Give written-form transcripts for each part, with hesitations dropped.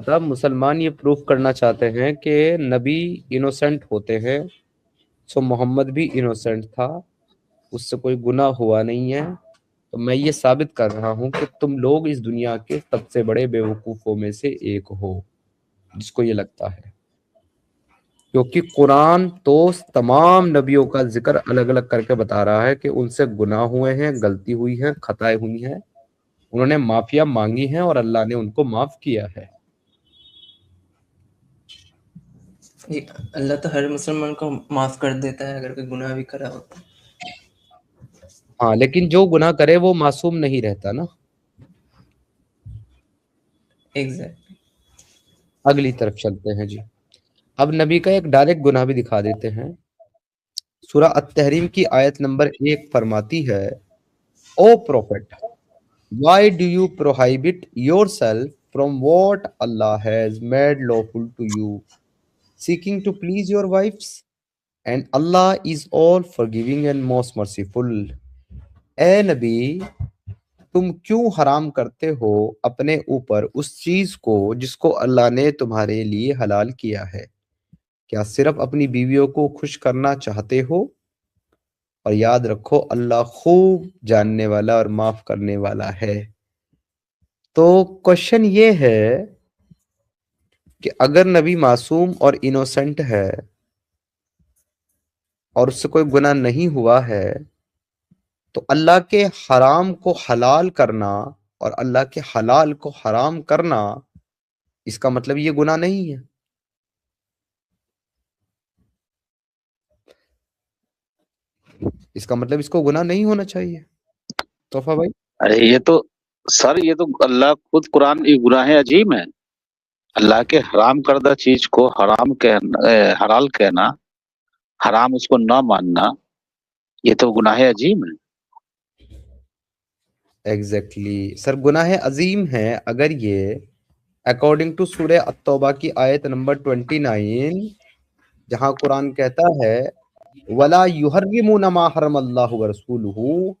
था, मुसलमान ये प्रूफ करना चाहते हैं कि नबी इनोसेंट होते हैं, सो मोहम्मद भी इनोसेंट था, उससे कोई गुनाह हुआ नहीं है। तो मैं ये साबित कर रहा हूं कि तुम लोग इस दुनिया के सबसे बड़े बेवकूफों में से एक हो जिसको ये लगता है, क्योंकि कुरान तो तमाम नबियों का जिक्र अलग अलग करके बता रहा है कि उनसे गुनाह हुए हैं, गलती हुई है, खताएं हुई हैं, उन्होंने माफिया मांगी है और अल्लाह ने उनको माफ किया है। ये अल्लाह तो हर मुसलमान को माफ कर देता है अगर कोई गुनाह भी करा होता है। हाँ, लेकिन जो गुनाह करे वो मासूम नहीं रहता ना। एग्जैक्टली। अगली तरफ चलते हैं जी। अब नबी का एक डायरेक्ट गुनाह भी दिखा देते हैं। सूरह अत-तहरीम की आयत नंबर 1 फरमाती है, O prophet, why do you prohibit yourself from what Allah has made lawful to you, seeking to please your wives, and Allah is all forgiving and most merciful. ए नबी, तुम क्यों हराम करते हो अपने ऊपर उस चीज को जिसको अल्लाह ने तुम्हारे लिए हलाल किया है? क्या सिर्फ अपनी बीवियों को खुश करना चाहते हो? और याद रखो, अल्लाह खूब जानने वाला और माफ करने वाला है। तो क्वेश्चन ये है कि अगर नबी मासूम और इनोसेंट है और उससे कोई गुनाह नहीं हुआ है, तो अल्लाह के हराम को हलाल करना और अल्लाह के हलाल को हराम करना, इसका मतलब ये गुनाह नहीं है। इसका मतलब इसको गुनाह नहीं होना चाहिए। तोहफा भाई। अरे ये तो सर, ये तो अल्लाह खुद कुरान ये गुनाह अजीम है। अल्लाह के हराम करदा चीज को हराम कहना, हलाल कहना, हराम उसको न मानना, ये तो गुनाह अजीम है। एग्जैक्टली सर, गुनाह अजीम है अगर ये अकॉर्डिंग टू सूरह अत-तौबा की आयत नंबर 29, जहां कुरान कहता है वला युहर्रिमूना मा हरमल्लाहु व रसूलुहु,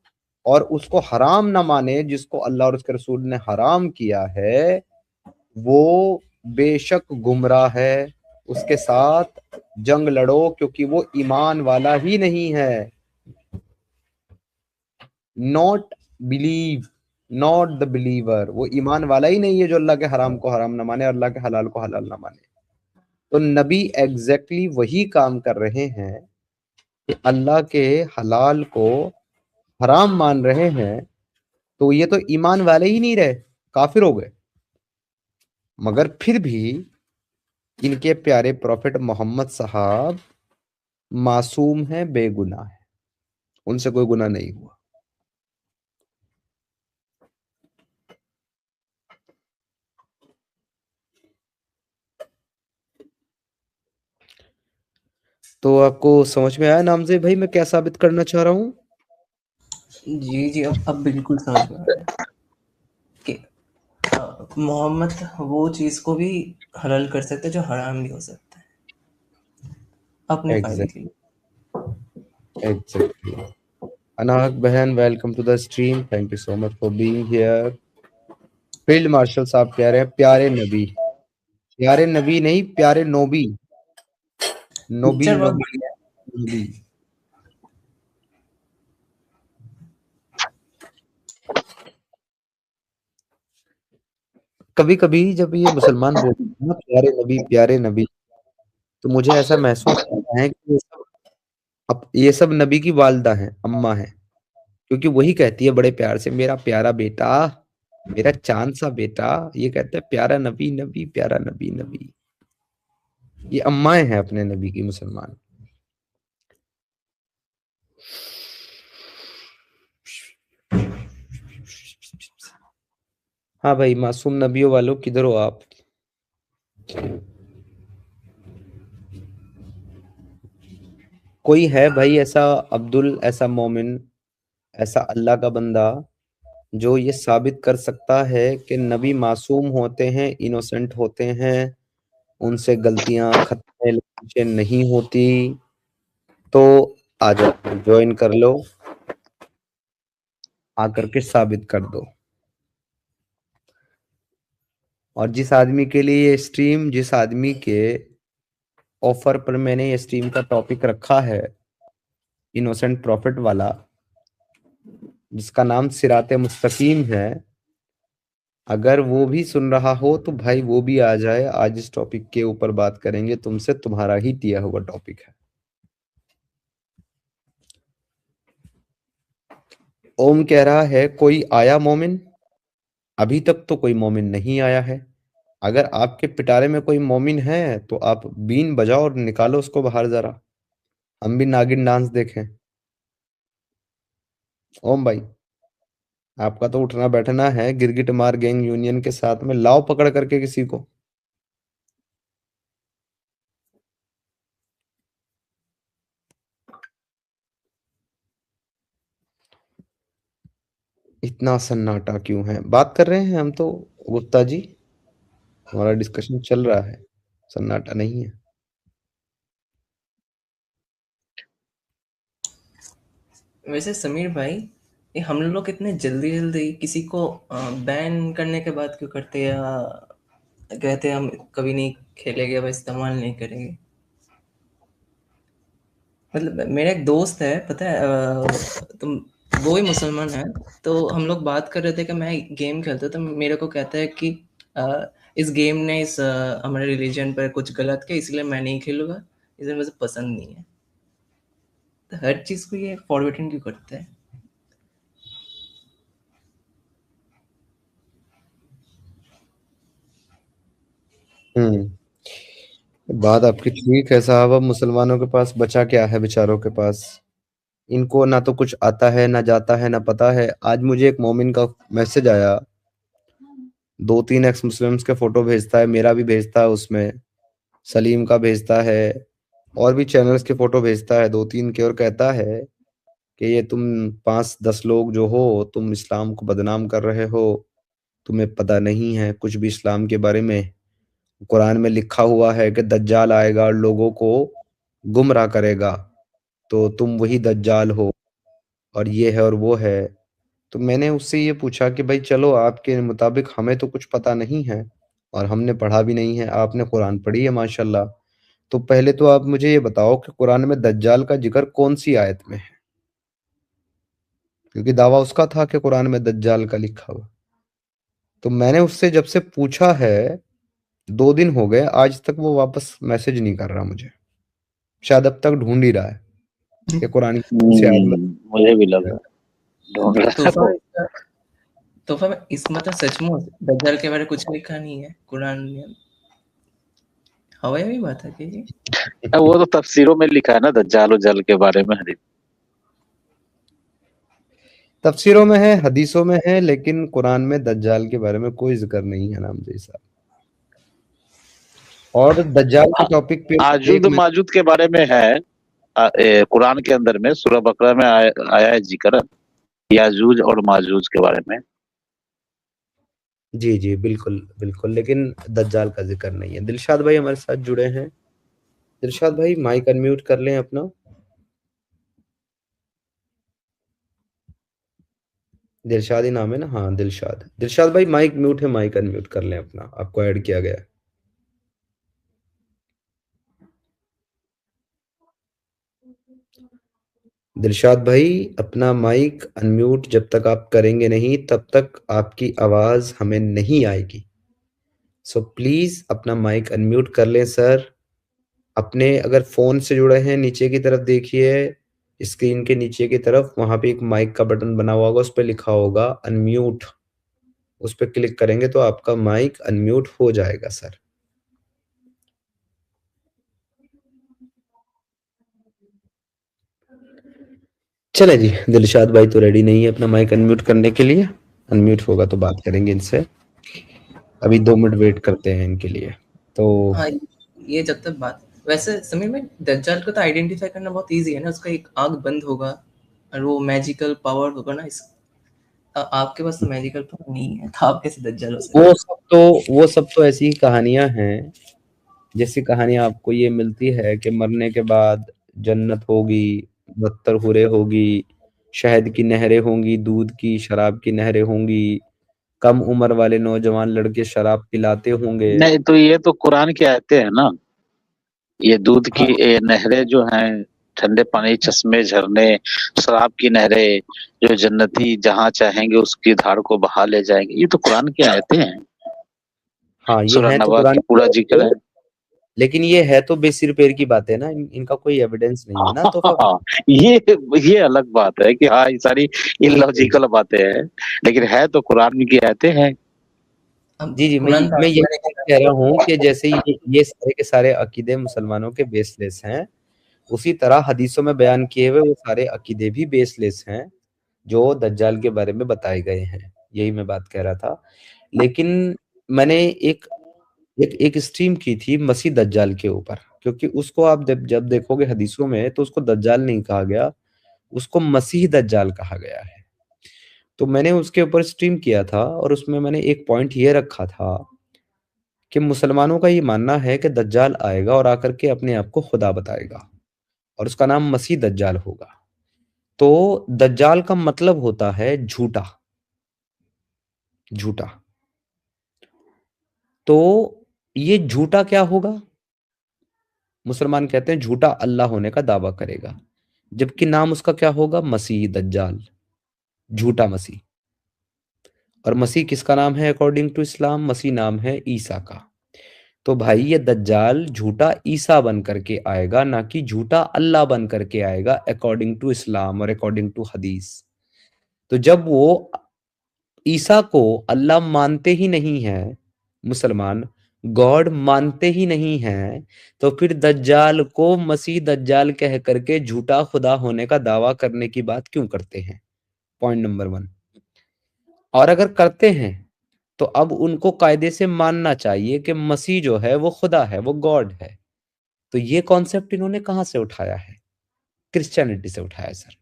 और उसको हराम ना माने जिसको अल्लाह और उसके रसूल ने हराम किया है, वो बेशक गुमराह है। उसके साथ जंग लड़ो, क्योंकि वो ईमान वाला ही नहीं है। Not believe, not the believer, वो ईमान वाला ही नहीं है जो अल्लाह के हराम को हराम ना माने और अल्लाह के हलाल को हलाल ना माने। तो नबी एग्जैक्टली वही काम कर रहे हैं कि अल्लाह के हलाल को हराम मान रहे हैं, तो ये तो ईमान वाले ही नहीं रहे, काफिर हो गए। मगर फिर भी इनके प्यारे प्रॉफिट मोहम्मद साहब मासूम हैं, बेगुनाह है, उनसे कोई गुनाह नहीं हुआ। तो आपको समझ में आया नामज़ेब भाई मैं क्या साबित करना चाह रहा हूँ? जी जी, अब बिल्कुल समझ में आ रहा है कि मोहम्मद वो चीज को भी हलाल कर सकते हैं जो हराम भी हो सकता है अपने फायदे के लिए। एग्जैक्टली। अनाहक बहन, welcome to the stream, thank you so much for being here. Field marshal साहब कह रहे हैं प्यारे नबी, प्यारे नबी नहीं, प्यारे नोबी, नोबी पिक्चर बहुत नोबी बढ़िया है। नोबी। कभी कभी जब ये मुसलमान बोलते हैं ना प्यारे नबी, तो मुझे ऐसा महसूस होता है कि ये सब नबी की वालदा हैं, अम्मा हैं, क्योंकि वही कहती है बड़े प्यार से मेरा प्यारा बेटा, मेरा चांद सा बेटा। ये कहते हैं प्यारा नबी, नबी प्यारा नबी, नबी। ये अम्माएं हैं अपने नबी की, मुसलमान। हाँ भाई, मासूम नबियों वालों किधर हो आप? कोई है भाई ऐसा अब्दुल, ऐसा मोमिन, ऐसा अल्लाह का बंदा जो ये साबित कर सकता है कि नबी मासूम होते हैं, इनोसेंट होते हैं, उनसे गलतियां खताएं लफ्ज़ें नहीं होती? तो आ जाओ, ज्वाइन कर लो, आकर के साबित कर दो। और जिस आदमी के लिए ये स्ट्रीम, जिस आदमी के ऑफर पर मैंने ये स्ट्रीम का टॉपिक रखा है, इनोसेंट प्रॉफिट वाला, जिसका नाम सिराते मुस्तकीम है, अगर वो भी सुन रहा हो तो भाई वो भी आ जाए। आज इस टॉपिक के ऊपर बात करेंगे तुमसे, तुम्हारा ही दिया हुआ टॉपिक है। ओम कह रहा है कोई आया मोमिन? अभी तक तो कोई मोमिन नहीं आया है। अगर आपके पिटारे में कोई मोमिन है तो आप बीन बजाओ और निकालो उसको बाहर जरा, हम भी नागिन डांस देखें। ओम भाई, आपका तो उठना बैठना है गिरगिट मार गैंग यूनियन के साथ में, लाओ पकड़ करके किसी को। इतना सन्नाटा क्यों है? बात कर रहे हैं हम तो गुप्ता जी, हमारा डिस्कशन चल रहा है, सन्नाटा नहीं है। वैसे समीर भाई, ये हम लोग इतने जल्दी जल्दी किसी को बैन करने के बाद क्यों करते, या कहते हम कभी नहीं खेलेंगे व इस्तेमाल नहीं करेंगे? मतलब मेरा एक दोस्त है, पता है, तुम, वो ही मुसलमान है। तो हम लोग बात कर रहे थे कि मैं गेम खेलता, तो मेरे को कहता है कि इस गेम ने इस हमारे रिलीजन पर कुछ गलत किया, इसलिए मैं नहीं खेलूंगा, इसलिए मुझे पसंद नहीं है। तो हर चीज को ये फॉरवर्डिंग क्यों करते हैं? बात आपकी ठीक है साहब। अब मुसलमानों के पास बचा क्या है बेचारों के पास? इनको ना तो कुछ आता है, ना जाता है, ना पता है। आज मुझे एक मोमिन का मैसेज आया, 2-3 एक्स मुस्लिम्स के फोटो भेजता है, मेरा भी भेजता है, उसमें सलीम का भेजता है, और भी चैनल्स के फोटो भेजता है 2-3 के, और कहता है कि ये तुम 5-10 लोग जो हो, तुम इस्लाम को बदनाम कर रहे हो, तुम्हें पता नहीं है कुछ भी इस्लाम के बारे में। कुरान में लिखा हुआ है कि दज्जाल आएगा और लोगों को गुमराह करेगा, तो तुम वही दज्जाल हो, और ये है और वो है। तो मैंने उससे ये पूछा कि भाई चलो, आपके मुताबिक हमें तो कुछ पता नहीं है और हमने पढ़ा भी नहीं है, आपने कुरान पढ़ी है माशाल्लाह। तो पहले तो आप मुझे ये बताओ कि कुरान में दज्जाल का जिक्र कौन सी आयत में है? क्योंकि दावा उसका था कि कुरान में दज्जाल का लिखा हुआ। तो मैंने उससे जब से पूछा है, 2 दिन हो गए, आज तक वो वापस मैसेज नहीं कर रहा मुझे। शायद अब तक ढूंढ ही रहा है कि कुरान की कौन सी आयत में। मुझे भी लगा ढूंढ रहा है तोहफा वो। तोहफा में इस मतलब सचमुच दज्जाल के बारे में कुछ लिखा नहीं है कुरान में? हवा में बात है कि ये वो तो तफसीरों में लिखा है ना दज्जाल उज्जाल के बारे में हदीस। तफसीरों में है, हदीसों में है, लेकिन कुरान में दज्जाल के बारे में कोई जिक्र नहीं है नाम जैसा। और दज्जाल के टॉपिक पे एक आजूद माजूद के बारे में है, कुरान के अंदर में सूरह बकरा में आया है जिक्र याजूज और माजूज के बारे में। जी जी बिल्कुल बिल्कुल, लेकिन दज्जाल का जिक्र नहीं है। दिलशाद भाई हमारे साथ जुड़े हैं। दिलशाद भाई माइक अनम्यूट कर लें अपना। दिलशाद ही नाम है ना? हाँ दिलशाद। दिलशाद भाई माइक म्यूट है, माइक अनम्यूट कर लें अपना, आपको ऐड किया गया है। दिलशाद भाई अपना माइक अनम्यूट जब तक आप करेंगे नहीं, तब तक आपकी आवाज हमें नहीं आएगी। सो प्लीज अपना माइक अनम्यूट कर लें सर। अपने अगर फोन से जुड़े हैं, नीचे की तरफ देखिए, स्क्रीन के नीचे की तरफ, वहां पे एक माइक का बटन बना हुआ होगा, उस पर लिखा होगा अनम्यूट। उस पर क्लिक करेंगे तो आपका माइक अनम्यूट हो जाएगा सर। चले जी, दिलशाद भाई तो रेडी नहीं है अपना माइक अनम्यूट करने के लिए। अनम्यूट होगा तो बात करेंगे इनसे। अभी 2 मिनट वेट करते हैं इनके लिए। तो हाँ, ये जब तक बात, वैसे समीर में दज्जाल को तो आइडेंटिफाई करना बहुत इजी है ना, उसका एक आंख बंद होगा और वो मैजिकल पावर होगा ना। आपके पास तो मैजिकल पावर नहीं है, तो आप कैसे दज्जाल हो सकते? वो सब तो ऐसी ही कहानियां हैं, जैसी कहानियां आपको ये मिलती है कि मरने के बाद जन्नत होगी, 72 हुरे होगी, शहद की नहरें होंगी, दूध की शराब की नहरें होंगी, कम उम्र वाले नौजवान लड़के शराब पिलाते होंगे। नहीं तो ये तो कुरान की आयतें हैं ना, ये दूध की हाँ नहरें जो हैं, ठंडे पानी चश्मे झरने, शराब की नहरें, जो जन्नती जहां चाहेंगे उसकी धार को बहा ले जाएंगे, ये तो कुरान की आयतें हैं। हाँ, ये सूरह है तो नबा कुरान की की पूरा बात जिक्र है, है। लेकिन ये है तो बेसिर पैर की बात है ना, इनका कोई एविडेंस नहीं है ना, तो फिर हाँ, ये अलग बात है कि हाँ ये सारी इलॉजिकल बातें हैं, लेकिन है तो कुरान की आयतें हैं। अब जी जी, कुरान का मैं यही मैंने बात कह रहा हूँ कि जैसे ये सारे के सारे अकीदे मुसलमानों के बेसलेस हैं, उसी तरह हदीसों में बयान किए हुए वो सारे अकीदे भी बेसलेस हैं जो दज्जाल के बारे में बताए गए हैं। यही मैं बात कह रहा था। लेकिन मैंने एक एक एक स्ट्रीम की थी मसीह दज्जाल के ऊपर, क्योंकि उसको आप जब जब देखोगे हदीसों में तो उसको दज्जाल नहीं कहा गया, उसको मसीह दज्जाल कहा गया है। तो मैंने उसके ऊपर स्ट्रीम किया था और उसमें मैंने एक पॉइंट ये रखा था कि मुसलमानों का ये मानना है कि दज्जाल आएगा और आकर के अपने आप को खुदा बताएगा और उसका नाम मसीह दज्जाल होगा। तो दज्जाल का मतलब होता है झूठा, झूठा। तो ये झूठा क्या होगा? मुसलमान कहते हैं झूठा अल्लाह होने का दावा करेगा, जबकि नाम उसका क्या होगा? मसीह दज्जाल, झूठा मसीह। और मसीह किसका नाम है अकॉर्डिंग टू इस्लाम? मसीह नाम है ईसा का। तो भाई ये दज्जाल झूठा ईसा बन करके आएगा, ना कि झूठा अल्लाह बन करके आएगा अकॉर्डिंग टू इस्लाम और अकॉर्डिंग टू हदीस। तो जब वो ईसा को अल्लाह मानते ही नहीं है, मुसलमान गॉड मानते ही नहीं है, तो फिर दज्जाल को मसीह दज्जाल कह करके झूठा खुदा होने का दावा करने की बात क्यों करते हैं? Point number 1। और अगर करते हैं तो अब उनको कायदे से मानना चाहिए कि मसीह जो है वो खुदा है, वो गॉड है। तो ये कॉन्सेप्ट इन्होंने कहाँ से उठाया है? क्रिश्चियनिटी से उठाया सर,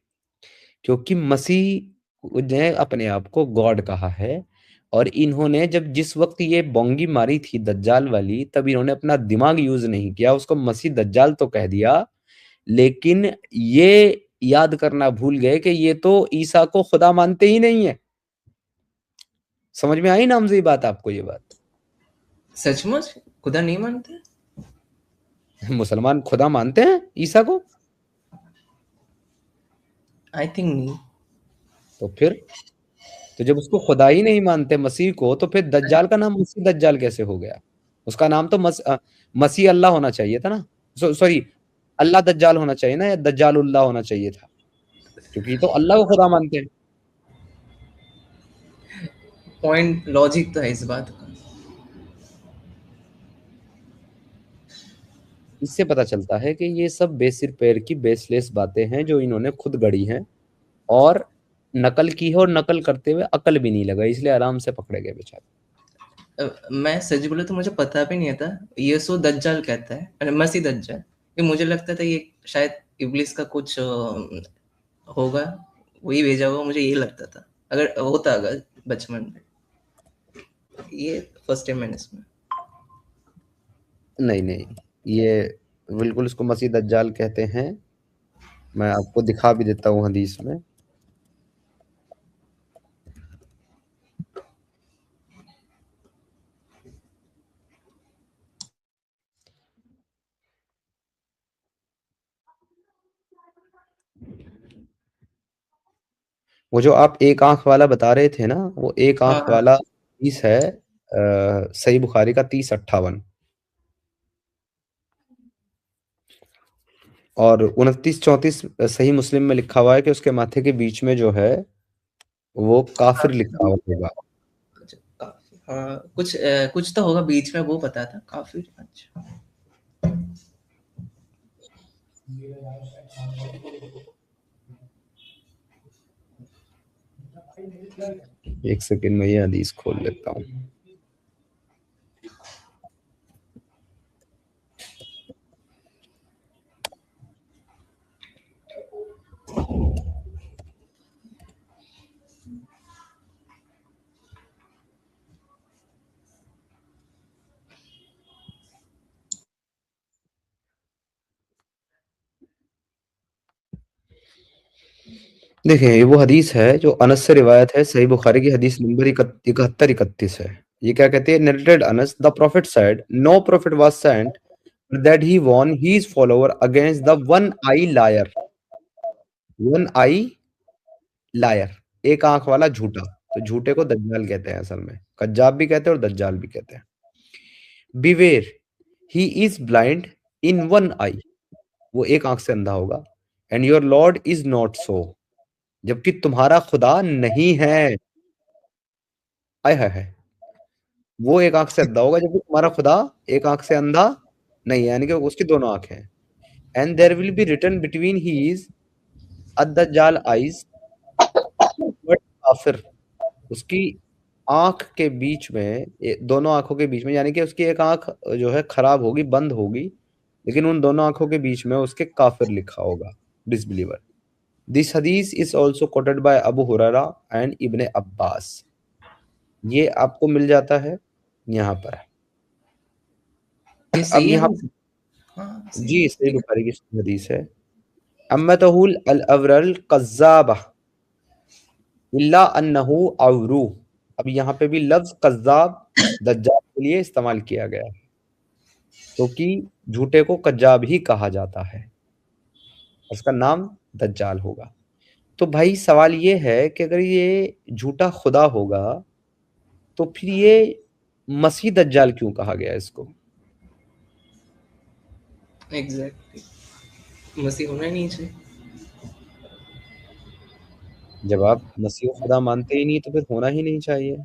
क्योंकि मसीह ने अपने आप को गॉड कहा है। और इन्होंने जब जिस वक्त ये बोंगी मारी थी दज्जाल वाली, तब इन्होंने अपना दिमाग यूज नहीं किया, उसको मसीह दज्जाल तो कह दिया, लेकिन ये याद करना भूल गए कि ये तो ईसा को खुदा मानते ही नहीं है। समझ में आई नाम से बात आपको? ये बात सचमुच खुदा नहीं मानते? मुसलमान खुदा मानते हैं ईसा को? आई थिंक नहीं। तो फिर तो जब उसको खुदा ही नहीं मानते मसीह को, तो फिर दज्जाल का नाम मसीह दज्जाल कैसे हो गया? उसका नाम तो मसीह अल्लाह होना चाहिए था ना। सॉरी, अल्लाह दज्जाल होना चाहिए ना, या दज्जालुल्लाह होना चाहिए था, क्योंकि ये तो अल्लाह को खुदा मानते हैं। पॉइंट लॉजिक तो है इस बात का। इससे पता चलता है कि ये सब बेसिर पैर की बेसलेस बातें हैं जो इन्होंने खुद गढ़ी हैं और नकल की है, और नकल करते हुए अकल भी नहीं लगा, इसलिए आराम से पकड़े गए बेचारे। मैं सच बोले तो मुझे पता भी नहीं था यीशु दज्जाल कहता है, अरे मसीह दज्जाल। ये मुझे लगता था ये शायद इब्लिस का कुछ होगा, वही भेजा होगा, मुझे ये लगता था अगर होता अगर बचपन में। ये फर्स्ट टाइम मैंने सुना। नहीं नहीं, ये बिल्कुल इसको मसीह दज्जाल कहते हैं। मैं आपको दिखा भी देता हूँ हदीस में। वो जो आप एक आंख वाला बता रहे थे ना, वो एक हाँ आंख हाँ। वाला हदीस है सही बुखारी का 3058, और 2934 सही मुस्लिम में लिखा हुआ है कि उसके माथे के बीच में जो है वो काफिर लिखा हुआ होगा। अच्छा, काफी हाँ, कुछ तो होगा बीच में, वो पता था काफी। अच्छा। एक सेकंड में ये हदीस खोल लेता हूँ। देखिए ये वो हदीस है जो अनस से रिवायत है, सही बुखारी की हदीस नंबर 71-31 है। ये क्या कहते हैं? Narrated Anas, the prophet said, no prophet was sent that he warned his follower against the one eye liar. One eye liar, एक आंख वाला झूठा। तो झूठे को दज्जाल कहते हैं असल में, कज्जाब भी कहते हैं और दज्जाल भी कहते हैं। Beware, he is blind in one eye, वो एक आंख से अंधा होगा। And your lord is not so, जबकि तुम्हारा खुदा नहीं है। आय हाय हाय, वो एक आंख से अंधा होगा जबकि तुम्हारा खुदा एक आंख से अंधा नहीं है, यानी कि उसकी दोनों आंखें हैं। And there will be written between his Ad Dajjal eyes, but काफिर, उसकी आंख के बीच में, दोनों आंखों के बीच में, यानी कि उसकी एक आंख जो है खराब होगी, बंद होगी, लेकिन उन दोनों आंखों के बीच में उसके काफिर लिखा होगा, disbeliever. This hadith is also quoted by Abu Hurairah and Ibn Abbas. ये आपको मिल जाता है यहाँ पर। ये अब सही है यहाँ हदीस? हाँ सही जी है, सही ठीक है। बुखारी की हदीस है। अम्मतहुल अल अवरल कज़्ज़ाबा इल्ला अन्नहु अवरू। अब यहाँ पे भी लफ्ज कज़्ज़ाब दज्जाल के लिए इस्तेमाल किया गया है, क्योंकि झूठे को कज्जाब ही कहा जाता है, उसका नाम दज्जाल होगा। तो भाई सवाल ये है कि अगर ये झूठा खुदा होगा तो फिर ये मसीह दज्जाल क्यों कहा गया इसको? एग्जैक्टली, मसीह होना ही नहीं चाहिए। जब आप मसीह खुदा मानते ही नहीं तो फिर होना ही नहीं चाहिए।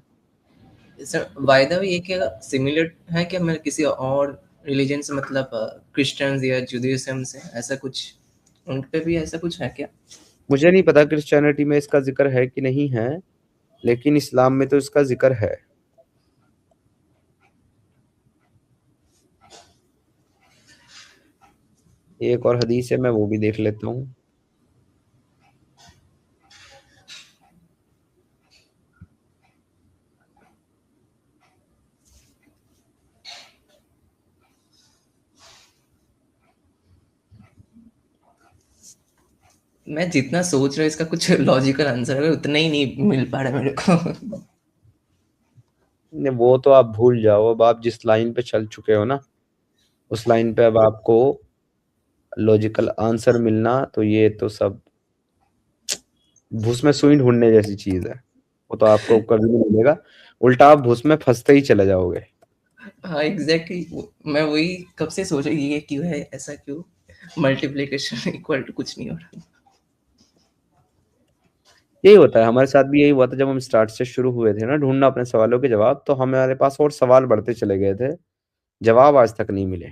सर वायदा भी ये क्या सिमिलर है क्या मैं किसी और रिलीजन से, मतलब क्रिश्चियंस या जुडाइज्म से, ऐसा कुछ उन पे भी ऐसा कुछ है क्या? मुझे नहीं पता क्रिश्चियनिटी में इसका जिक्र है कि नहीं है, लेकिन इस्लाम में तो इसका जिक्र है। एक और हदीस है, मैं वो भी देख लेता हूँ। मैं जितना सोच रहा हूँ इसका कुछ लॉजिकल आंसर है, उतना ही नहीं मिल पा रहा मेरे को। नहीं, वो तो आप भूल जाओ, अब आप जिस लाइन पे चल चुके हो ना, उस लाइन पे अब आपको लॉजिकल आंसर मिलना, तो ये तो सब भूस में सुई ढूंढने जैसी चीज है, वो तो आपको कभी नहीं मिलेगा, उल्टा आप भूस में फंसते ही चले जाओगे। हाँ एग्जैक्टली, मैं वही कब से सोच रही ये क्यों है, ऐसा क्यों, मल्टीप्लिकेशन इक्वल टू कुछ नहीं हो रहा। यही होता है, हमारे साथ भी यही हुआ था जब हम स्टार्ट से शुरू हुए थे ना ढूंढना अपने सवालों के जवाब, तो हमारे पास और सवाल बढ़ते चले गए थे, जवाब आज तक नहीं मिले।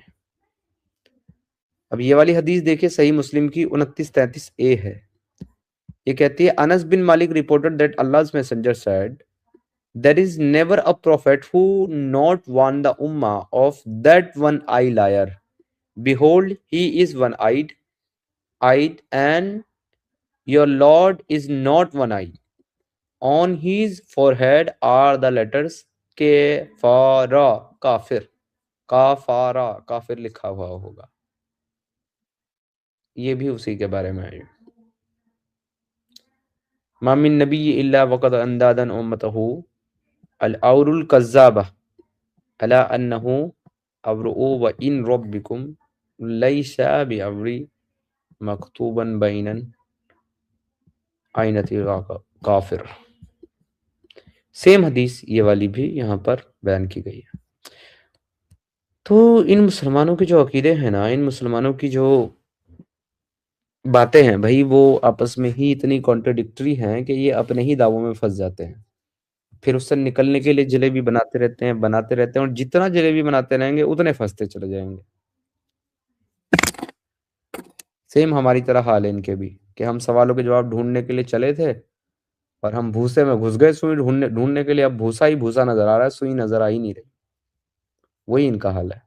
अब ये वाली हदीस देखिए, सही मुस्लिम की 29-33 है। ये कहती है, Anas bin Malik reported that Allah's messenger said, there is never a prophet who not warned the ummah of that one eye liar. Behold, he is eyed, and your Lord is not one eye. On his forehead are the letters kafara, काफिर, काफारा, काफिर लिखा हुआ होगा। ये भी उसी के बारे में है। मामिन नबी इल्ला वक़द अंदादन उम्मतहु अल औरुल कज़्ज़ाबा अला अन्नहु अब्रुउ व इन रब्बिकुम लैसा बिअब्री मकतूबन बैनन आइनति काफिर। सेम हदीस ये वाली भी यहाँ पर बयान की गई है। तो इन मुसलमानों के जो अकीदे हैं ना, इन मुसलमानों की जो बातें हैं भाई, वो आपस में ही इतनी कॉन्ट्रडिक्टरी हैं कि ये अपने ही दावों में फंस जाते हैं, फिर उससे निकलने के लिए जलेबी बनाते रहते हैं, और जितना जलेबी बनाते रहेंगे उतने फंसते चले जाएंगे। सेम हमारी तरह हाल है इनके भी, कि हम सवालों के जवाब ढूंढने के लिए चले थे और हम भूसे में घुस गए सुई ढूंढने ढूंढने के लिए। अब भूसा ही भूसा नजर आ रहा है, सुई नजर आ ही नहीं रही। वही इनका हाल है।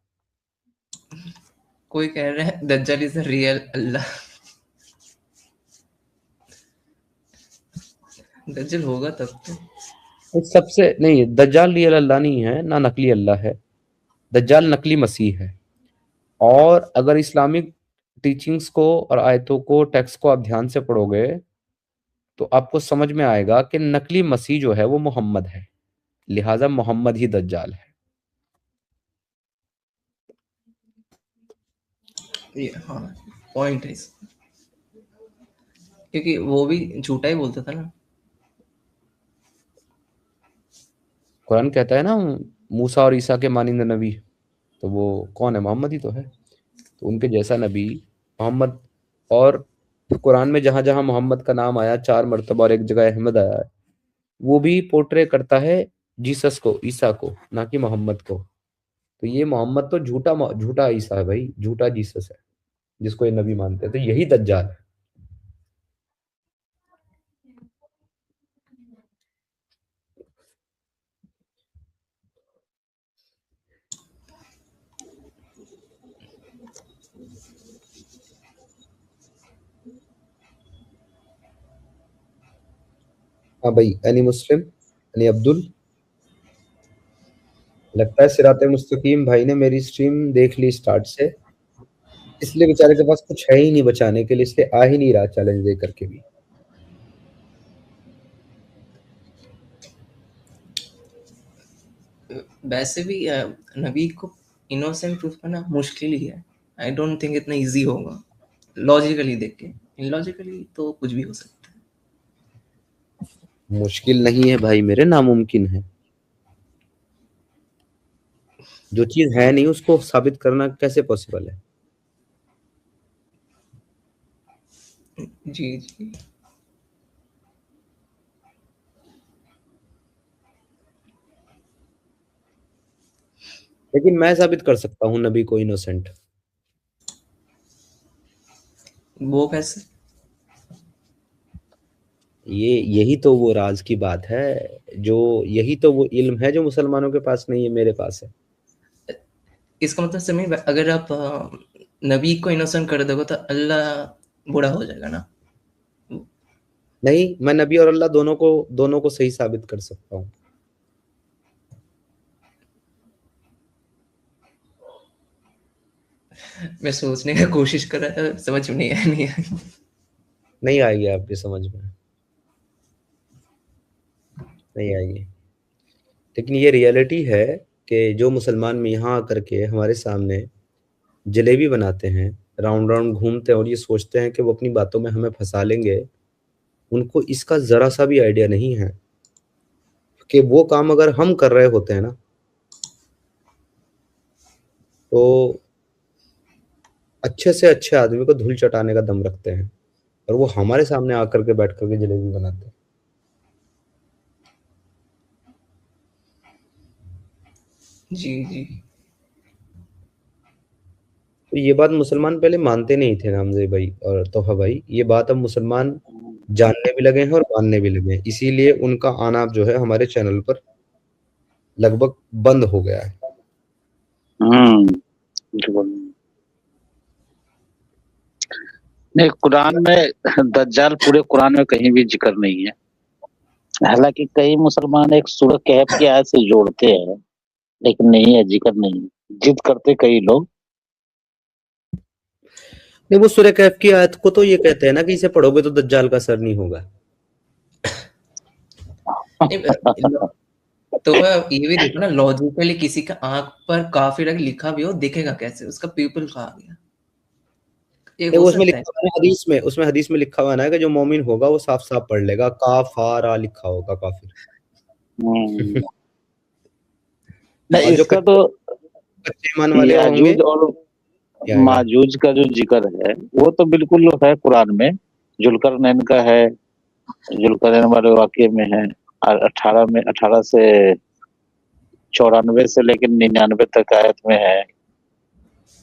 कोई कह रहा है दज्जाल इज द रियल अल्लाह। दज्जाल होगा तब तो। इस सबसे नहीं, दज्जाल रियल अल्लाह नहीं है, ना नकली अल्लाह है, दज्जाल नकली मसीह है। और अगर इस्लामिक टीचिंग्स को और आयतों को, टेक्स्ट को आप ध्यान से पढ़ोगे, तो आपको समझ में आएगा कि नकली मसीह जो है वो मोहम्मद है, लिहाजा मोहम्मद ही दज्जाल है। ये हाँ पॉइंट है इसका, क्योंकि वो भी झूठा ही बोलता था ना। कुरान कहता है ना मूसा और ईसा के मानिंद नबी, तो वो कौन है? मोहम्मद ही तो है। तो उनके जैसा नबी मोहम्मद। और कुरान में जहां जहां मोहम्मद का नाम आया 4 मरतबा और एक जगह अहमद आया है, वो भी पोर्ट्रे करता है जीसस को, ईसा को, ना कि मोहम्मद को। तो ये मोहम्मद तो झूठा ईसा है भाई, झूठा जीसस है जिसको ये नबी मानते हैं। तो यही दज्जाल है। हाँ भाई, एनी मुस्लिम, एनी अब्दुल। लगता है सिराते मुस्तकीम भाई ने मेरी स्ट्रीम देख ली स्टार्ट से, इसलिए बेचारे के पास कुछ है ही नहीं बचाने के लिए, इसलिए आ ही नहीं रहा चैलेंज दे करके भी। वैसे भी नबी को इनोसेंट प्रूफ करना मुश्किल ही है। आई डोंट थिंक इतना इजी होगा लॉजिकली देख के। इलॉजिकली तो कुछ भी हो सकता है। मुश्किल नहीं है भाई मेरे, नामुमकिन है। जो चीज है नहीं उसको साबित करना कैसे पॉसिबल है? जी जी। लेकिन मैं साबित कर सकता हूँ नबी को इनोसेंट। वो कैसे? यही तो वो राज की बात है, जो यही तो वो इल्म है जो मुसलमानों के पास नहीं है, मेरे पास है। इसका मतलब समय अगर आप नबी को इनोसेंट कर दोगे तो अल्लाह बुरा हो जाएगा ना। नहीं, मैं नबी और अल्लाह दोनों को सही साबित कर सकता हूँ। मैं सोचने का कोशिश कर रहा था, समझ में नहीं आई। नहीं आएगी आपकी समझ में, नहीं आएगी। लेकिन ये रियलिटी है कि जो मुसलमान में यहाँ आकर के हमारे सामने जलेबी बनाते हैं, राउंड राउंड घूमते हैं और ये सोचते हैं कि वो अपनी बातों में हमें फंसा लेंगे, उनको इसका जरा सा भी आइडिया नहीं है कि वो काम अगर हम कर रहे होते हैं ना, तो अच्छे से अच्छे आदमी को धूल चटाने का दम रखते हैं, और वो हमारे सामने आकर के बैठ करके जलेबी बनाते हैं। जी जी। तो ये बात मुसलमान पहले मानते नहीं थे नामज़ेब भाई और तोहा भाई, ये बात अब मुसलमान जानने भी लगे हैं और मानने भी लगे हैं, इसीलिए उनका आना जो है हमारे चैनल पर लगभग बंद हो गया है। बिल्कुल। नहीं, कुरान में दज्जाल पूरे कुरान में कहीं भी जिक्र नहीं है। हालांकि कई मुसलमान एक सूरह कहफ की आयत से जोड़ते हैं, लेकिन नहीं है, जिक्र नहीं है। जिद करते कई लोग। नहीं, वो सूरह कहफ की आयत को तो ये कहते हैं ना कि इसे पढ़ोगे तो दज्जाल का असर नहीं होगा। तो ये भी देखो ना, लॉजिकली किसी का आंख पर काफिर अगर लिखा भी हो दिखेगा कैसे? उसका पीपल कहा गया? ये नहीं, हो वो उसमें सकता है। लिखा हुआ है हदीस में, उसमें हदीस में लिखा हुआ है ना कि जो मोमिन होगा वो साफ साफ पढ़ लेगा, काफारा लिखा होगा काफिर। हम्म। नहीं, और जो इसका तो कच्चे ईमान वाले होंगे याजूज और क्या आएगा? माजूज का जो जिक्र है वो तो बिल्कुल है कुरान में। जुल्करनैन का है, जुल्करनैन वाले वाक्य में है। और 18 से 94 से लेकर 99 तक आयत में है।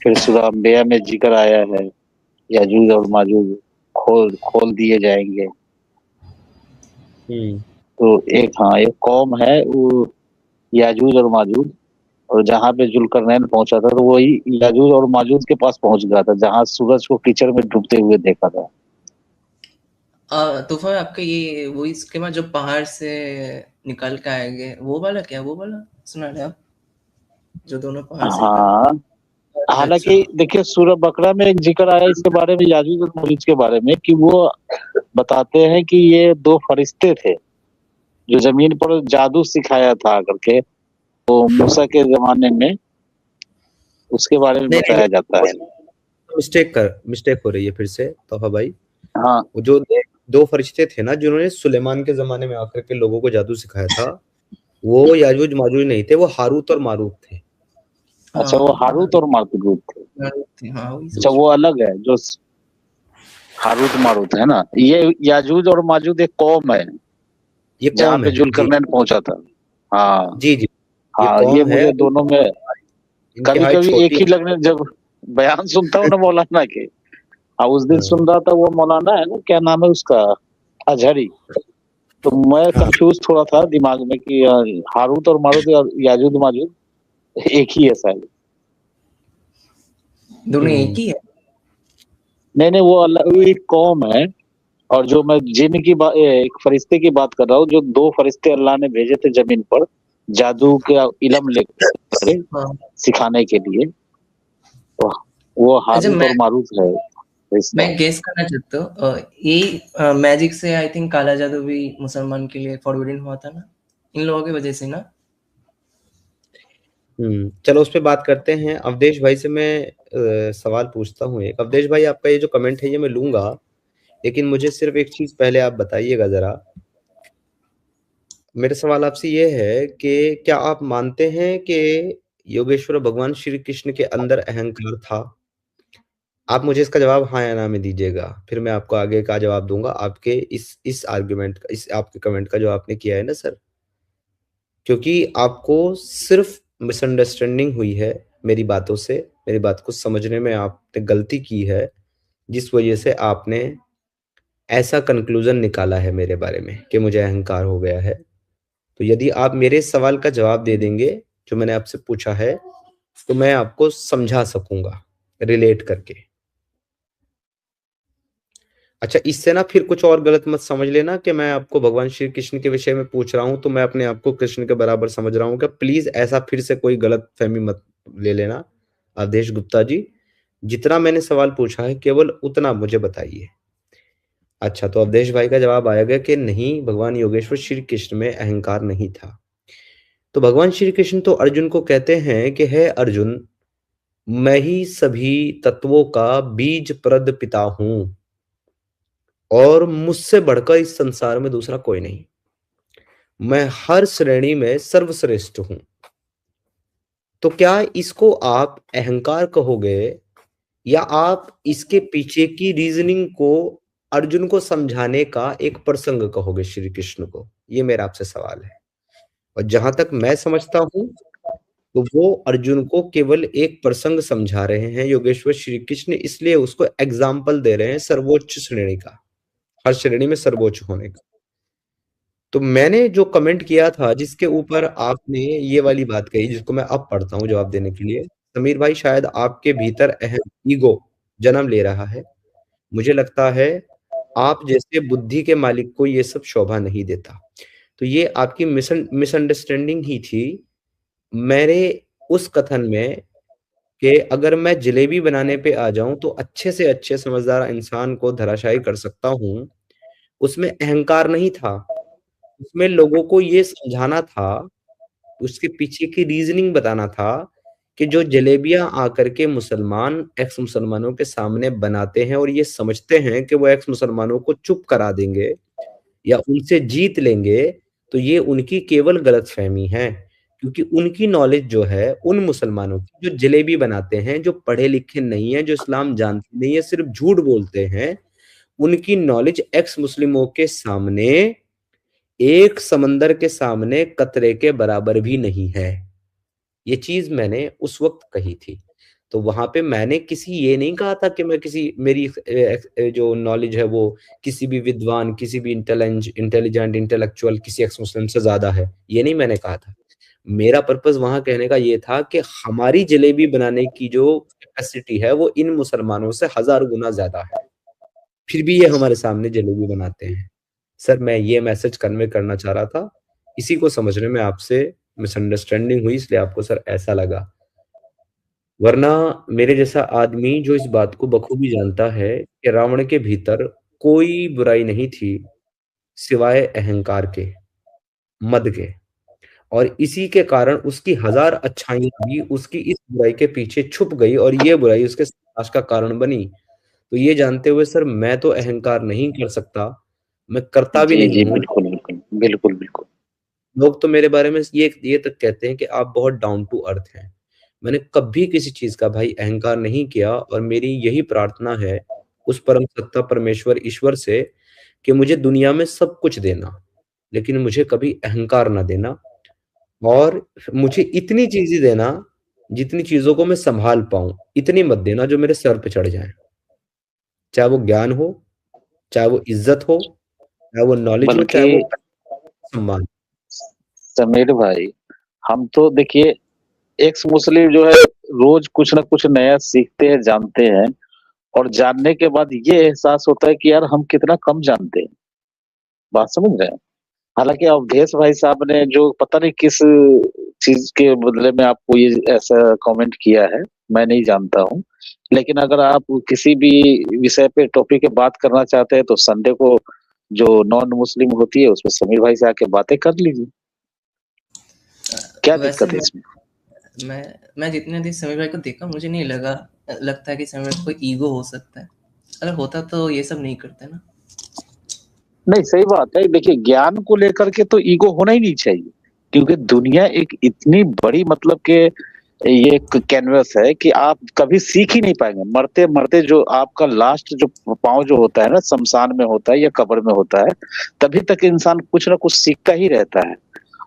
फिर सूरह अंबिया में जिक्र आया है, याजूज और माजूज खोल खोल दिए जाएंगे। तो एक कौम है वो याजूज और माजूज, और जहाँ पे जुल्करनैन पहुंचा था तो वही याजूज और माजूज के पास पहुंच गया था, जहाँ सूरज को कीचड़ में डूबते हुए देखा था। तो फिर आपका ये वो इसके बाद जो पहाड़ से निकल के आएंगे वो वाला क्या? वो वाला सुना रहे आप जो दोनों पहाड़ से निकल? हाँ, हालांकि देखिए सूरह बकरा में एक जिक्र आया इसके बारे में, याजूज और माजूज के बारे में, कि वो बताते हैं कि ये दो फरिश्ते थे जो जमीन पर जादू सिखाया था करके, तो मूसा के जमाने में, उसके बारे में नहीं बताया जाता है। मिस्टेक हो रही है फिर से तोहा भाई। हाँ वो जो दो फरिश्ते थे ना जिन्होंने सुलेमान के जमाने में आकर के लोगों को जादू सिखाया था, वो याजूज माजूज नहीं थे, वो हारूत और मारूत थे। अच्छा, वो हारूत और मारूत थे। हाँ वही अच्छा, वो अलग है जो हारूत मारूत है ना। ये याजूज और माजूज एक कौम है ये जहाँ कौम पे है जी। जुल्करनैन पहुंचा था। हाँ जी जी, ये हाँ, ये कौम है मुझे और दोनों में कभी इंतहाई कभी एक छोटी ही लगने, जब बयान सुनता हूँ ना मौलाना के। हाँ, उस दिन हाँ, सुन रहा था, वो मौलाना है ना, क्या नाम है उसका, अजहरी। तो मैं हाँ, कंफ्यूज थोड़ा था दिमाग में कि हारूत और मारूत या याजूज माजूज एक ही है शायद। दोनों एक ही है। नहीं नहीं, वो अलग, वो एक कौम है। और जो मैं जिन की बात, एक फरिश्ते की बात कर रहा हूँ, जो दो फरिश्ते अल्लाह ने भेजे थे जमीन पर जादू का इल्म लेकर हाँ सिखाने के लिए, तो वो अच्छा, हारूत और मारूत है मैं फरिश्ता। गेस करना चाहता हूँ, ये मैजिक से आई थिंक काला जादू भी मुसलमान के लिए फॉरबिडन हुआ था ना, इन लोगों की वजह से ना। चलो उस पे बात करते हैं। अवधेश भाई से मैं सवाल पूछता हूँ एक। अवधेश भाई, आपका ये जो कमेंट है ये मैं लूंगा, लेकिन मुझे सिर्फ एक चीज पहले आप बताइएगा जरा। मेरा सवाल आपसे ये है कि क्या आप मानते हैं कि योगेश्वर भगवान श्री कृष्ण के अंदर अहंकार था? आप मुझे इसका जवाब हाँ या ना में दीजिएगा, फिर मैं आपको आगे का जवाब दूंगा आपके इस आर्गुमेंट का, इस आपके कमेंट का जो आपने किया है ना सर। क्योंकि आपको सिर्फ मिसअंडरस्टैंडिंग हुई है मेरी बातों से, मेरी बात को समझने में आपने गलती की है, जिस वजह से आपने ऐसा कंक्लूजन निकाला है मेरे बारे में कि मुझे अहंकार हो गया है। तो यदि आप मेरे सवाल का जवाब दे देंगे जो मैंने आपसे पूछा है, तो मैं आपको समझा सकूंगा रिलेट करके। अच्छा, इससे ना फिर कुछ और गलत मत समझ लेना कि मैं आपको भगवान श्री कृष्ण के विषय में पूछ रहा हूं तो मैं अपने आप को कृष्ण के बराबर समझ रहा हूं क्या? प्लीज ऐसा फिर से कोई गलत फहमी मत ले लेना अवधेश गुप्ता जी। जितना मैंने सवाल पूछा है केवल उतना मुझे बताइए। अच्छा, तो अवधेश भाई का जवाब आएगा कि नहीं, भगवान योगेश्वर श्री कृष्ण में अहंकार नहीं था। तो भगवान श्री कृष्ण तो अर्जुन को कहते हैं कि हे अर्जुन, मैं ही सभी तत्वों का बीज प्रद पिता हूं और मुझसे बढ़कर इस संसार में दूसरा कोई नहीं। मैं हर श्रेणी में सर्वश्रेष्ठ हूं। तो क्या इसको आप अहंकार कहोगे या आप इसके पीछे की रीजनिंग को अर्जुन को समझाने का एक प्रसंग कहोगे श्री कृष्ण को? ये मेरा आपसे सवाल है। और जहां तक मैं समझता हूं तो वो अर्जुन को केवल एक प्रसंग समझा रहे हैं योगेश्वर श्री कृष्ण, इसलिए उसको एग्जाम्पल दे रहे हैं सर्वोच्च श्रेणी का, हर श्रेणी में सर्वोच्च होने का। तो मैंने जो कमेंट किया था जिसके ऊपर आपने ये वाली बात कही, जिसको मैं अब पढ़ता हूँ जवाब देने के लिए। समीर भाई, शायद आपके भीतर अहम ईगो जन्म ले रहा है। मुझे लगता है आप जैसे बुद्धि के मालिक को ये सब शोभा नहीं देता। तो ये आपकी मिसअंडरस्टैंडिंग ही थी मेरे उस कथन में कि अगर मैं जलेबी बनाने पे आ जाऊं तो अच्छे से अच्छे समझदार इंसान को धराशायी कर सकता हूं। उसमें अहंकार नहीं था, उसमें लोगों को ये समझाना था, उसके पीछे की रीजनिंग बताना था कि जो जलेबियां आकर के मुसलमान एक्स मुसलमानों के सामने बनाते हैं और ये समझते हैं कि वो एक्स मुसलमानों को चुप करा देंगे या उनसे जीत लेंगे, तो ये उनकी केवल गलतफहमी है। क्योंकि उनकी नॉलेज जो है उन मुसलमानों की जो जलेबी बनाते हैं, जो पढ़े लिखे नहीं है, जो इस्लाम जानते नहीं है, सिर्फ झूठ बोलते हैं, उनकी नॉलेज एक्स मुस्लिमों के सामने, एक समंदर के सामने कतरे के बराबर भी नहीं है। ये चीज मैंने उस वक्त कही थी। तो वहां पे मैंने किसी ये नहीं कहा था कि मैं किसी मेरी जो नॉलेज है वो किसी भी विद्वान, किसी भी इंटेलिजेंट इंटेलेक्चुअल किसी एक्स मुस्लिम से ज्यादा है, ये नहीं मैंने कहा था। मेरा पर्पस वहां कहने का ये था कि हमारी जलेबी बनाने की जो कैपेसिटी है वो इन मुसलमानों से 1000 गुना ज्यादा है, फिर भी ये हमारे सामने जलेबी बनाते हैं। सर, मैं ये मैसेज कन्वे करना चाह रहा था, इसी को समझने में आपसे मिसअंडरस्टैंडिंग हुई, इसलिए आपको सर ऐसा लगा। वरना मेरे जैसा आदमी जो इस बात को बखूबी जानता है कि रावण के भीतर कोई बुराई नहीं थी सिवाय अहंकार के, मद के, और इसी के कारण उसकी हजार अच्छाइयां भी उसकी इस बुराई के पीछे छुप गई और ये बुराई उसके नाश का कारण बनी। तो ये जानते हुए सर मैं तो अहंकार नहीं कर सकता, मैं करता भी जी नहीं जी, हूँ। बिल्कुल बिल्कुल बिल्कुल बिल्कुल। लोग तो मेरे बारे में ये तक कहते हैं कि आप बहुत डाउन टू अर्थ हैं। मैंने कभी किसी चीज का भाई अहंकार नहीं किया और मेरी यही प्रार्थना है उस परम सत्ता परमेश्वर ईश्वर से कि मुझे दुनिया में सब कुछ देना, लेकिन मुझे कभी अहंकार ना देना, और मुझे इतनी चीजें देना जितनी चीजों को मैं संभाल पाऊं, इतनी मत देना जो मेरे सर पे चढ़ जाए, चाहे वो ज्ञान हो, चाहे वो इज्जत हो, चाहे वो नॉलेज हो, बल्कि चाहे वो सम्मान। समीर भाई, हम तो देखिए एक्स मुस्लिम जो है रोज कुछ ना कुछ नया सीखते हैं, जानते हैं, और जानने के बाद ये एहसास होता है कि यार हम कितना कम जानते हैं। बात समझ रहे हैं? हालांकि अवधेश भाई साहब ने जो पता नहीं किस चीज के बदले में आपको ये ऐसा कमेंट किया है, मैं नहीं जानता हूँ। लेकिन अगर आप किसी भी विषय पे टॉपिक पे बात करना चाहते हैं तो संडे को जो नॉन मुस्लिम होती है उसमें समीर भाई से आके बातें कर लीजिए, क्या वैसे दिक्कत है इसमें? मैं जितने दिन समीर भाई को देखा मुझे नहीं लगता है कि समीर भाई को कोई ईगो हो सकता है। अगर होता तो ये सब नहीं करते ना। नहीं, सही बात है। देखिए ज्ञान को लेकर के तो ईगो होना ही नहीं चाहिए, क्योंकि दुनिया एक इतनी बड़ी मतलब के ये एक कैनवस है कि आप कभी सीख ही नहीं पाएंगे। मरते मरते जो आपका लास्ट जो पाँव जो होता है ना, शमशान में होता है या कब्र में होता है, तभी तक इंसान कुछ ना कुछ सीखता ही रहता है।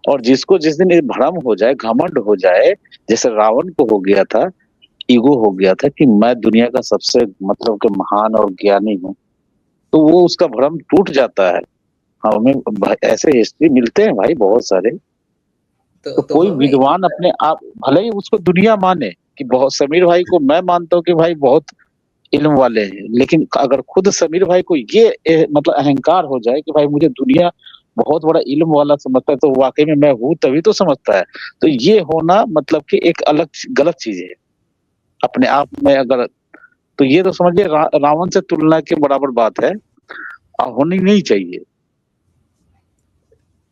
और जिसको जिस दिन ये भ्रम हो जाए, घमंड हो जाए, जैसे रावण को हो गया था, ईगो हो गया था कि मैं दुनिया का सबसे मतलब के महान और ज्ञानी हूँ, तो वो उसका भ्रम टूट जाता है। हमें ऐसे हिस्ट्री मिलते हैं भाई बहुत सारे। तो तो कोई हमें विद्वान अपने आप भले ही उसको दुनिया माने कि बहुत, समीर भाई को मैं मानता हूँ कि भाई बहुत इल्म वाले हैं, लेकिन अगर खुद समीर भाई को ये मतलब अहंकार हो जाए कि भाई मुझे दुनिया बहुत बड़ा इल्म वाला समझता है, तो वाकई में मैं हूँ तभी तो समझता है। तो ये होना मतलब कि एक अलग गलत चीज है अपने आप में। अगर तो ये तो समझिए रावण से तुलना के बराबर बात है, होनी नहीं चाहिए।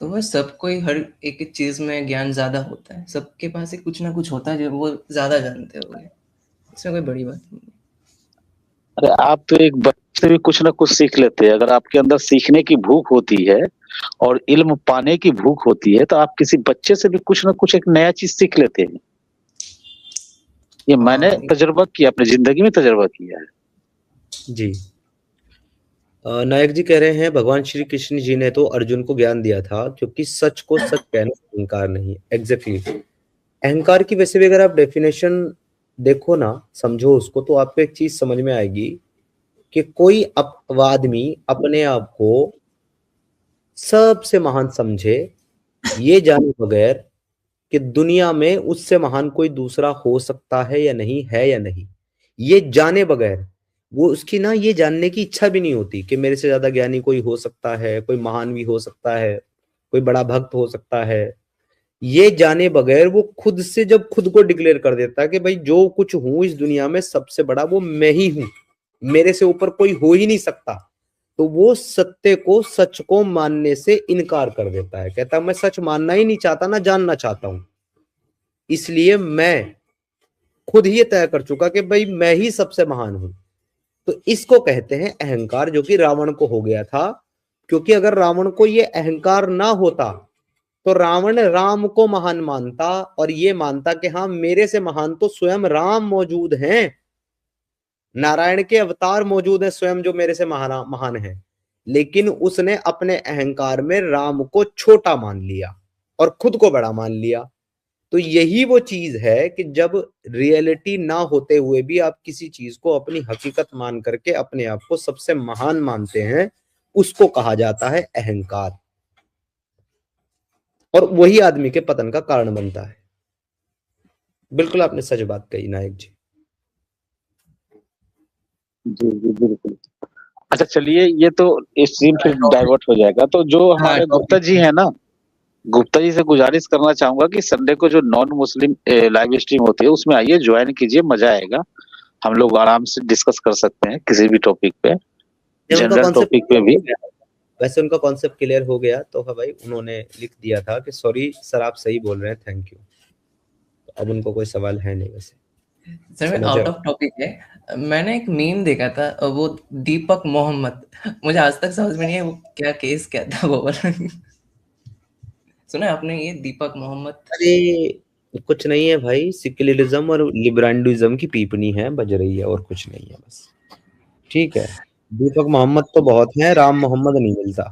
तो वह सबको ही हर एक चीज में ज्ञान ज्यादा होता है। सबके पास ही कुछ ना कुछ होता है जो वो ज्यादा जानते होंगे। इसमें कोई बड़ी बात नहीं। अरे आप तो एक बच्चे से भी कुछ ना कुछ सीख लेते हैं। अगर आपके अंदर सीखने की भूख होती है और इल्म पाने की भूख होती है, तो आप किसी बच्चे से भी कुछ ना कुछ एक नया चीज सीख लेते हैं। ये मैंने हाँ, तजुर्बा किया, अपनी जिंदगी में तजुर्बा किया है। जी। नायक जी कह रहे हैं भगवान श्री कृष्ण जी ने तो अर्जुन को ज्ञान दिया था क्योंकि सच को सच कहना अहंकार नहीं है। एग्जैक्टली अहंकार की वैसे भी अगर आप डेफिनेशन देखो ना, समझो उसको, तो आपको एक चीज समझ में आएगी कि कोई आदमी अपने आप को सबसे महान समझे, ये जाने बगैर कि दुनिया में उससे महान कोई दूसरा हो सकता है या नहीं, है या नहीं, ये जाने बगैर वो उसकी ना ये जानने की इच्छा भी नहीं होती कि मेरे से ज्यादा ज्ञानी कोई हो सकता है, कोई महान भी हो सकता है, कोई बड़ा भक्त हो सकता है। ये जाने बगैर वो खुद से जब खुद को डिक्लेयर कर देता है कि भाई जो कुछ हूं इस दुनिया में सबसे बड़ा वो मैं ही हूं, मेरे से ऊपर कोई हो ही नहीं सकता, तो वो सत्य को, सच को मानने से इनकार कर देता है। कहता मैं सच मानना ही नहीं चाहता, ना जानना चाहता हूं, इसलिए मैं खुद ही ये तय कर चुका कि भाई मैं ही सबसे महान हूं। तो इसको कहते हैं अहंकार, जो कि रावण को हो गया था। क्योंकि अगर रावण को ये अहंकार ना होता तो रावण राम को महान मानता और ये मानता कि हाँ मेरे से महान तो स्वयं राम मौजूद हैं, नारायण के अवतार मौजूद हैं स्वयं जो मेरे से महान है। लेकिन उसने अपने अहंकार में राम को छोटा मान लिया और खुद को बड़ा मान लिया। तो यही वो चीज है कि जब रियलिटी ना होते हुए भी आप किसी चीज को अपनी हकीकत मान करके अपने आप को सबसे महान मानते हैं, उसको कहा जाता है अहंकार, और वही आदमी के पतन का कारण बनता है। बिल्कुल आपने सच बात कही नायक जी। जी जी बिल्कुल। अच्छा चलिए, ये तो इस सीन फिर डाइवर्ट हो जाएगा। तो जो हाँ, हमारे गुप्ता टॉपिक। जी है ना, गुप्ता जी से गुजारिश करना चाहूंगा कि संडे को जो नॉन मुस्लिम लाइव स्ट्रीम होती है उसमें आइए, ज्वाइन कीजिए, मजा आएगा। हम लोग आराम से डिस्कस कर सकते हैं किसी भी टॉपिक पे, उनका जनरल कॉन्सेप्ट टॉपिक पे भी। वैसे उनका कॉन्सेप्ट क्लियर हो गया तो हाँ भाई, उन्होंने लिख दिया था कि सॉरी सर आप सही बोल रहे हैं, थैंक यू। तो अब उनको कोई सवाल है नहीं वैसे। सर मैं आउट ऑफ टॉपिक है, मैंने एक मीम देखा था, वो दीपक मोहम्मद, मुझे आज तक समझ में नहीं है वो क्या केस क्या था वो वाला। सुना है आपने ये दीपक मोहम्मद? अरे कुछ नहीं है भाई, सेक्युलरिज्म और लिबरलिज्म की पीपनी है बज रही है, और कुछ नहीं है बस। ठीक है, दीपक मोहम्मद तो बहुत हैं, राम मोहम्मद नहीं मिलता।